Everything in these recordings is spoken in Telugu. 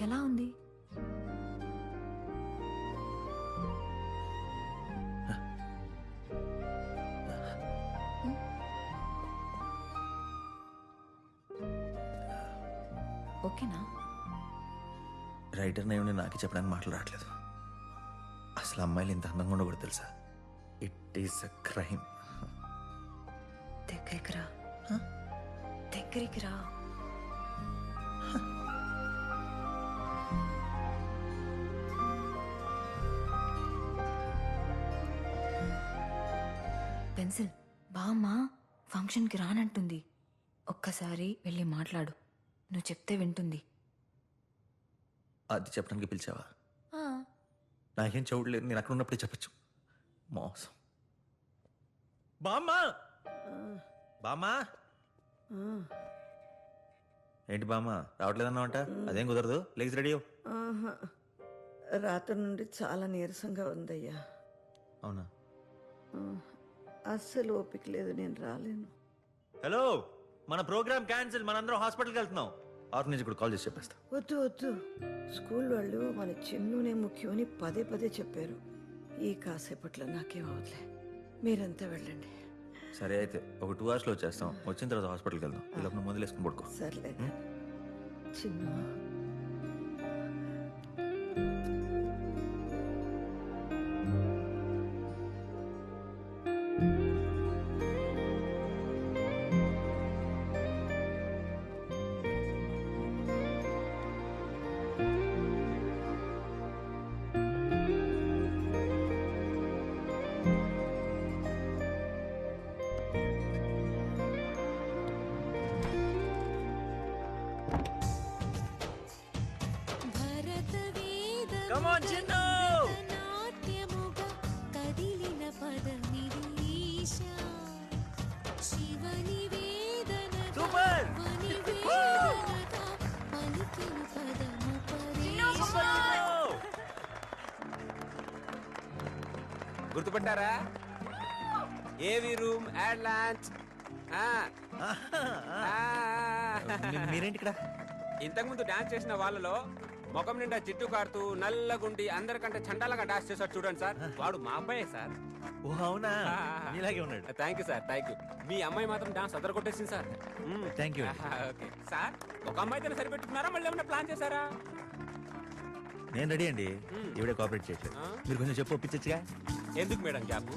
ఎలా ఉంది? ఓకేనా? రైటర్ నేమి నాకే చెప్పడానికి మాట్లాడట్లేదు. అసలు అమ్మాయిలు ఇంత అందంగా ఉండకూడదు తెలుసా? It is a crime. దగ్గరికి రా, దగ్గరికి రా. పెన్సిల్ బామ్మ ఫంక్షన్కి రానంటుంది. ఒక్కసారి వెళ్ళి మాట్లాడు, నువ్వు చెప్తే వింటుంది. అది చెప్పడానికి పిలిచావా? నాకేం చూడలేదు, నేను అక్కడ ఉన్నప్పుడే చెప్పచ్చు. మోసం. బామ్మా బామ్మా ఏంటి బామ్మ రావట్లేదన్నమాట? అదేం కుదరదు, లేచి రెడీ అవ్వు. రాత్రి నుండి చాలా నీరసంగా ఉందయ్యా. అవునా? అస్సలు ఓపిక లేదు, నేను రాలేను. హలో, మన ప్రోగ్రామ్ క్యాన్సిల్, మనందరం హాస్పిటల్కి వెళ్తున్నాం. ఆర్గనైజ్ కూడా కాల్ చేసి చెప్పేస్తా. వద్దు వద్దు, స్కూల్ వాళ్ళు మన చిన్నునే ముఖ్యమని పదే పదే చెప్పారు. ఈ కాసేపట్లో నాకేం అవట్లే, మీరంతా వెళ్ళండి. సరే అయితే ఒక 2 hours వచ్చేస్తాం. వచ్చిన తర్వాత హాస్పిటల్కి వెళ్దాం. ఇలా మందులు వేసుకుని పడుకో. సర్లే Chinnu. Come on, Chinnu! Super! గుర్తుపట్టారా? ఏవి రూమ్ యాడ్ లాంచ్. మీరేంటి ఇక్కడ? ఇంతకుముందు డాన్స్ చేసిన వాళ్ళలో ముఖం నిండా జిడ్డు కారుతూ నల్లగుండి అందరికంటే చండాలంగా డాన్స్ చేశాడు చూడండి సార్, వాడు మా అబ్బాయే సార్. ఓ అవునా? ఇలాగే ఉన్నాడు. Thank you sir, thank you. మీ అమ్మాయి మాత్రం డాన్స్ అదర కొట్టేసింది sir. Thank you. Okay sir, ఒక అమ్మాయితోనే సరిపెట్టుకున్నారా, మళ్ళీ ఏమైనా ప్లాన్ చేశారా? నేను రెడీ అండి. ఇవిడే కోఆపరేట్ చేయట్లేదు. మీరు కొంచెం చెప్పు, ఒప్పించచ్చుగా. ఎందుకు మేడం గ్యాప్?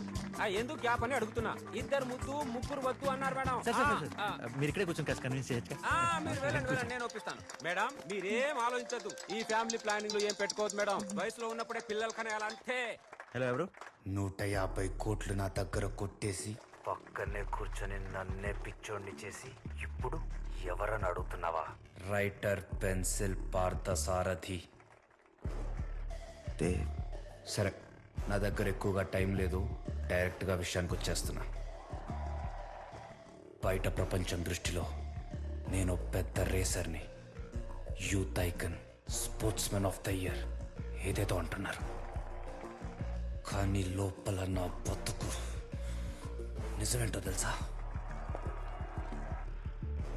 ఎందుకు గ్యాప్ అని అడుగుతున్నా. 2 ముద్దు 3 వద్దు అన్నారు మేడం. మీరు ఇక్కడే కొంచెం కన్విన్స్ చేయొచ్చు. మీరు వెళ్ళండి వెళ్ళండి, నేను ఒప్పిస్తాను. మేడం మీరేం ఆలోచించద్దు, ఈ ఫ్యామిలీ ప్లానింగ్ లో ఏం పెట్టుకోవద్దు మేడం. వయసులో ఉన్నప్పుడే పిల్లలు కనేయాలంటే. హలో, ఎవరు? 150 కోట్లు నా దగ్గర కొట్టేసి పక్కనే కూర్చొని నన్నే పిచ్చోడిని చేసి ఇప్పుడు ఎవరని అడుగుతున్నావా? Writer pencil Parthasarathi. సరే, నా దగ్గర ఎక్కువగా టైం లేదు, డైరెక్ట్గా విషయానికి వచ్చేస్తున్నా. బయట ప్రపంచం దృష్టిలో నేను పెద్ద రేసర్ని, youth icon, sportsmen of the year ఏదేదో అంటున్నారు. కానీ లోపల నా బతుకు నిజమేంటో తెలుసా?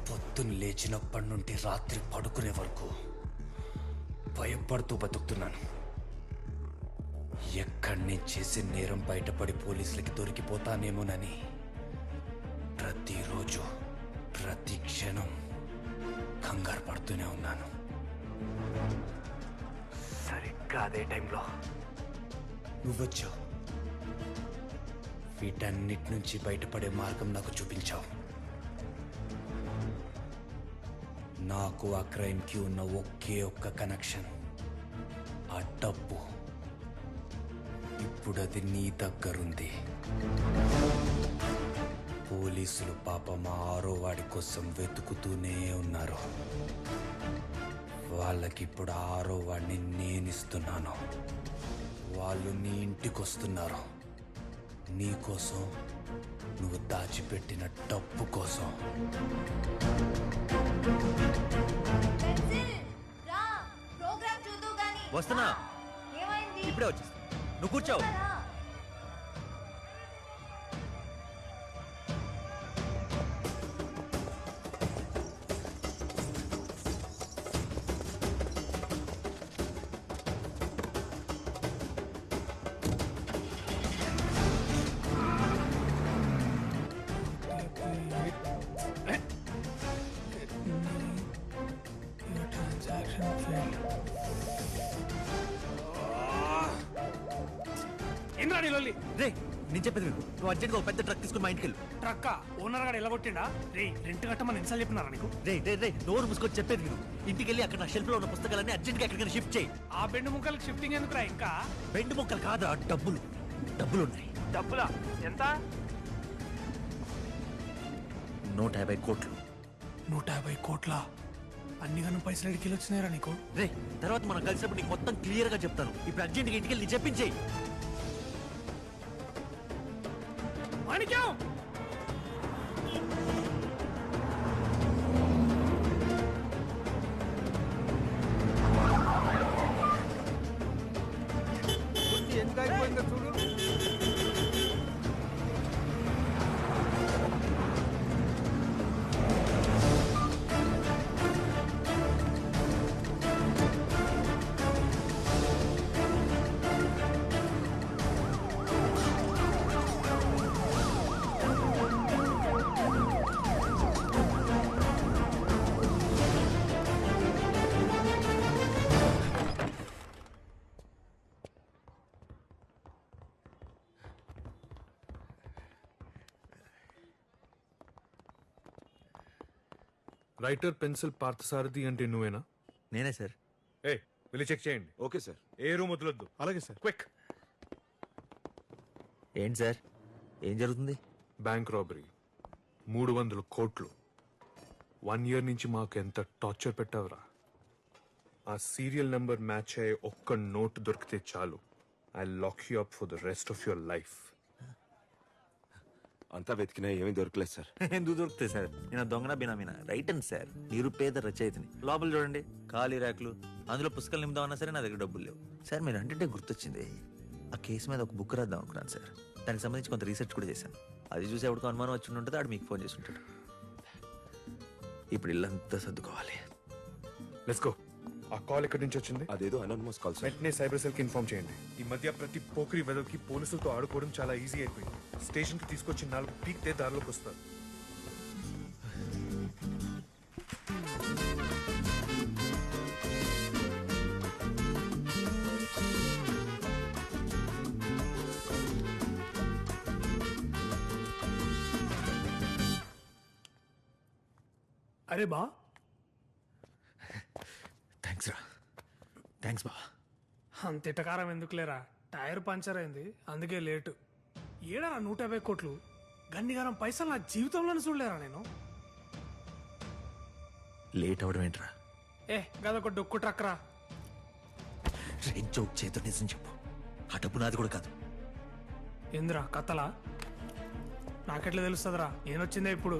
పొద్దున్న లేచినప్పటి నుండి రాత్రి పడుకునే వరకు భయపడుతూ బతుకుతున్నాను. ఎక్కడి చేసి నేరం బయటపడి పోలీసులకి దొరికిపోతానేమోనని ప్రతిరోజు ప్రతి క్షణం కంగారు పడుతూనే ఉన్నాను. సరిగ్గా అదే టైంలో నువ్వొచ్చావు. వీటన్నిటి నుంచి బయటపడే మార్గం నాకు చూపించావు. నాకు ఆ క్రైమ్కి ఉన్న ఒకే ఒక్క కనెక్షన్, ఆ డబ్బు. ఇప్పుడు అది నీ దగ్గరుంది. పోలీసులు పాపం మా 6వ వాడి కోసం వెతుకుతూనే ఉన్నారు. వాళ్ళకిప్పుడు 6వ వాడిని నేనిస్తున్నాను. వాళ్ళు నీ ఇంటికి వస్తున్నారు, నీకోసం, నువ్వు దాచిపెట్టిన డబ్బు కోసం. వస్తున్నా, ఇప్పుడే వచ్చేస్తా. నువ్వు కూర్చోవు. ఏంద్రా నీ లొల్లి? రే నేను చెప్పేది మీకు నువ్వు అర్జెంట్గా ఒక పెద్ద ట్రక్ తీసుకుని మా ఇంటికి వెళ్ళు. ట్రక్క ఓనర్ గారు ఎలా కొట్టిండా? రే రెంట్ కట్టమని ఎన్నిసార్లు చెప్పినారా నీకు? రే నోరు మూసుకొని చెప్పేది మీరు ఇంటికి వెళ్ళి అక్కడ నా షెల్ఫ్లో ఉన్న పుస్తకాలన్నీ అర్జెంట్గా ఎక్కడికైనా షిఫ్ట్ చేయి. ఆ బెండు ముక్కలకి షిఫ్టింగ్ ఎందుకురా ఇంకా? బెండు మొక్కలు కాదా డబ్బులు ఉన్నాయి. డబ్బులా? ఎంత? 150 కోట్లు. 150 కోట్ల? అన్ని గనం పైసలు ఎడికి వచ్చినాయిరా నీకు? రే తర్వాత మనం కలిసినప్పుడు నీకు మొత్తం క్లియర్ గా చెప్తాను. ఇప్పుడు అర్జెంట్గా ఇంటికి వెళ్ళి చెప్పించేయి. మాణిక్యం! ఎంత అయిపోయిందో చూడు. రైటర్ పెన్సిల్ పార్థసారథి అంటే నువ్వేనా? నేనే సార్. ఏ వెళ్ళి చెక్ చేయండి. Okay sir. ఏ రూమ్ వదలొద్దు. అలాగే సార్. క్విక్. ఏంటి సార్ ఏం జరుగుతుంది? బ్యాంక్ రాబరీ 300 కోట్లు. 1 year నుంచి మాకు ఎంత టార్చర్ పెట్టావురా. ఆ సీరియల్ నెంబర్ మ్యాచ్ అయ్యే ఒక్క నోట్ దొరికితే చాలు. I lock you up for the rest of your life. అంతా వెతికినా ఏమీ దొరకలేదు సార్. ఎందుకు దొరుకుతాయి సార్? నేను దొంగన బినామీనా? రైటన్ సార్, నిరుపేద రచయితని. లోపల చూడండి ఖాళీ ర్యాక్లు, అందులో పుస్తకాలు నింపుదామన్నా సరే నా దగ్గర డబ్బులు లేవు. సార్ మీరు అంటే గుర్తొచ్చింది, ఆ కేసు మీద ఒక బుక్ రాద్దాం అనుకున్నాను సార్. దానికి సంబంధించి కొంత రీసెర్చ్ కూడా చేశాను. అది చూసి ఎవరికి అనుమానం వచ్చి ఉంటుంది, ఆడు మీకు ఫోన్ చేసి ఉంటాడు. ఇప్పుడు ఇల్లంతా సర్దుకోవాలి. Let's go. ఆ కాల్ ఎక్కడి నుంచి వచ్చింది? అదేదో అనోనిమస్ కాల్ సార్. వెంటనే సైబర్ సెల్ కి ఇన్ఫార్మ్ చేయండి. ఈ మధ్య ప్రతి పోకరి వెదవికి పోలీసులతో ఆడుకోవడం చాలా ఈజీ అయిపోయింది. స్టేషన్ కి తీసుకొచ్చి 4 పీక్తే దారిలోకి వస్తారు. అరే బా, థ్యాంక్స్ రా. థ్యాంక్స్ బా. అంత ఇటకారం ఎందుకులేరా? టైర్ పంచర్ అయింది అందుకే లేటు. ఏడారా 150 కోట్లు? గన్నిగారం పైసలు నా జీవితంలోనే చూడలేరా నేను. లేట్ అవడం ఏంట్రా? గదొక డొక్కు ట్రక్ రా. రేంజ్ జోక్ చేతో నిజం చెప్పు, ఆ డబ్బు నాది కూడా కాదు. ఏందిరా కథలా? నాకెట్లా తెలుస్తుందిరా? నేనొచ్చిందే ఇప్పుడు.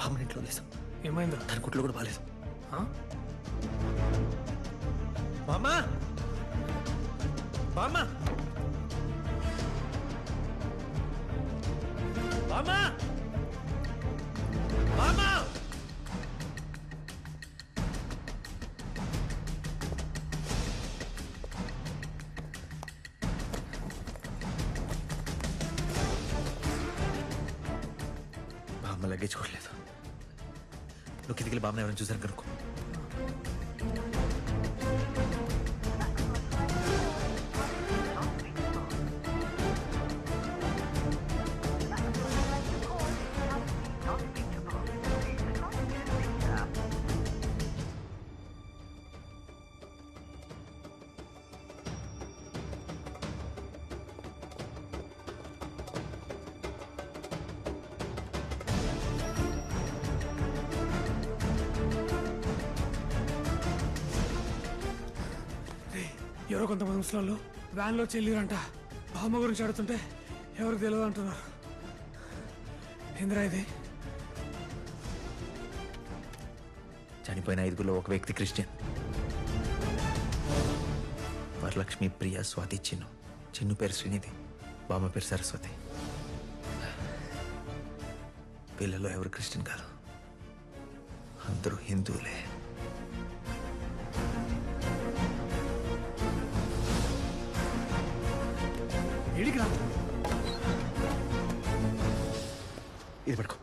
బామ్మ ఇంట్లో లేదు. ఏమైందిరా? దాని కుట్లో కూడా బాలేదు. ఆ? బామ్మా, బామ్మా, బామ్మా, బామ్మా. బామ్మ లగేజ్ కొట్టలేదు. నువ్వు కిందికి బామ్మని ఎవరైనా చూసాను కనుక్కో. ఎవరో కొంతమంది ముసలాళ్ళు వ్యాన్లో చెల్లిరంట. బామ్మ గురించి అడుగుతుంటే ఎవరికి తెలియదు అంటున్నారు. ఏంద్రా ఇది? చనిపోయిన 5గురిలో ఒక వ్యక్తి క్రిస్టియన్. వరలక్ష్మి, ప్రియ, స్వాతి, చిన్ను. చిన్ను పేరు శ్రీనిధి, బామ్మ పేరు సరస్వతి. పిల్లలు ఎవరు క్రిస్టియన్ కాదు, అందరూ హిందువులే. ఏడికి రా. ఇది పడుకో